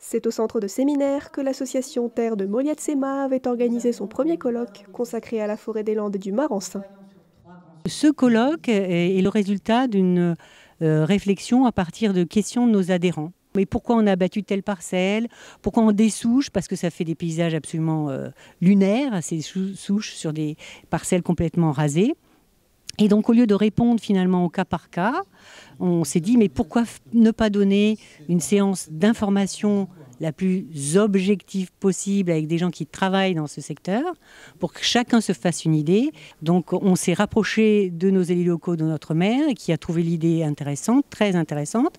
C'est au centre de séminaire que l'association Terre de Moliatsema avait organisé son premier colloque consacré à la forêt des Landes du Marensin. Ce colloque est le résultat d'une réflexion à partir de questions de nos adhérents. Mais pourquoi on a abattu telle parcelle? Pourquoi on dessouche? Parce que ça fait des paysages absolument lunaires, ces souches sur des parcelles complètement rasées. Et donc, au lieu de répondre finalement au cas par cas, on s'est dit, mais pourquoi ne pas donner une séance d'information la plus objective possible avec des gens qui travaillent dans ce secteur pour que chacun se fasse une idée. Donc, on s'est rapproché de nos élus locaux, de notre maire, qui a trouvé l'idée intéressante, très intéressante,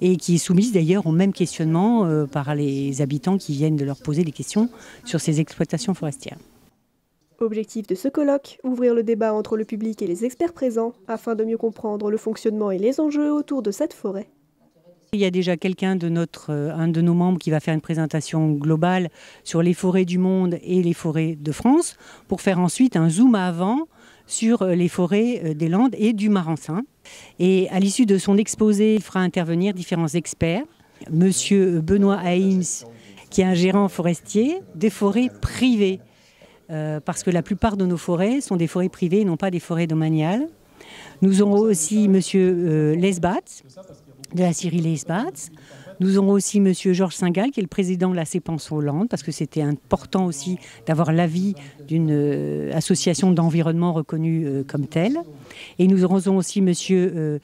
et qui est soumise d'ailleurs au même questionnement par les habitants qui viennent de leur poser des questions sur ces exploitations forestières. Objectif de ce colloque, ouvrir le débat entre le public et les experts présents, afin de mieux comprendre le fonctionnement et les enjeux autour de cette forêt. Il y a déjà quelqu'un un de nos membres qui va faire une présentation globale sur les forêts du monde et les forêts de France, pour faire ensuite un zoom avant sur les forêts des Landes et du Marensin. Et à l'issue de son exposé, il fera intervenir différents experts. Monsieur Benoît Haïms, qui est un gérant forestier des forêts privées. Parce que la plupart de nos forêts sont des forêts privées et non pas des forêts domaniales. Nous aurons aussi M. Lesbat, de la scierie Lesbat. Nous aurons aussi M. Georges Singal, qui est le président de la Cépence Hollande, parce que c'était important aussi d'avoir l'avis d'une association d'environnement reconnue comme telle. Et nous aurons aussi M.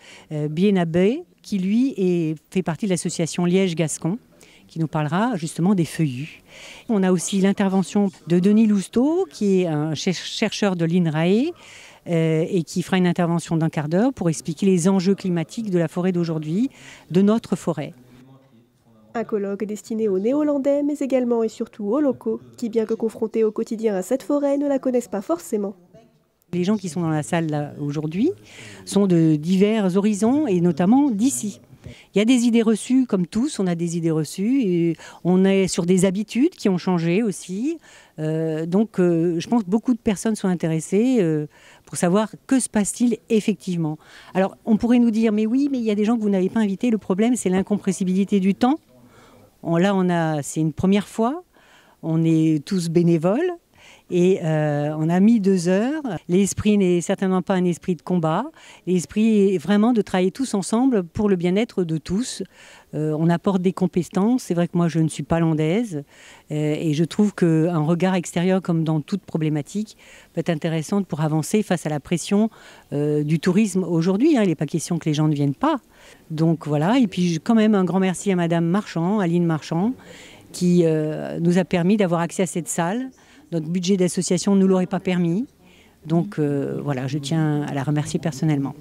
Bienabé, qui lui fait partie de l'association Liège-Gascon, qui nous parlera justement des feuillus. On a aussi l'intervention de Denis Lousteau, qui est un chercheur de l'INRAE et qui fera une intervention d'un quart d'heure pour expliquer les enjeux climatiques de la forêt d'aujourd'hui, de notre forêt. Un colloque destiné aux Néo-Landais, mais également et surtout aux locaux, qui bien que confrontés au quotidien à cette forêt, ne la connaissent pas forcément. Les gens qui sont dans la salle aujourd'hui sont de divers horizons et notamment d'ici. Il y a des idées reçues, comme tous, on a des idées reçues, et on est sur des habitudes qui ont changé aussi. Je pense que beaucoup de personnes sont intéressées pour savoir que se passe-t-il effectivement. Alors, on pourrait nous dire, mais oui, mais il y a des gens que vous n'avez pas invités. Le problème, c'est l'incompressibilité du temps. C'est une première fois, on est tous bénévoles. Et on a mis 2 heures. L'esprit n'est certainement pas un esprit de combat. L'esprit est vraiment de travailler tous ensemble pour le bien-être de tous. On apporte des compétences. C'est vrai que moi, je ne suis pas landaise. Et je trouve qu'un regard extérieur, comme dans toute problématique, peut être intéressant pour avancer face à la pression du tourisme aujourd'hui. Il n'est pas question que les gens ne viennent pas. Donc voilà. Et puis quand même un grand merci à Madame Marchand, Aline Marchand, qui nous a permis d'avoir accès à cette salle. Notre budget d'association ne nous l'aurait pas permis. Donc voilà, je tiens à la remercier personnellement.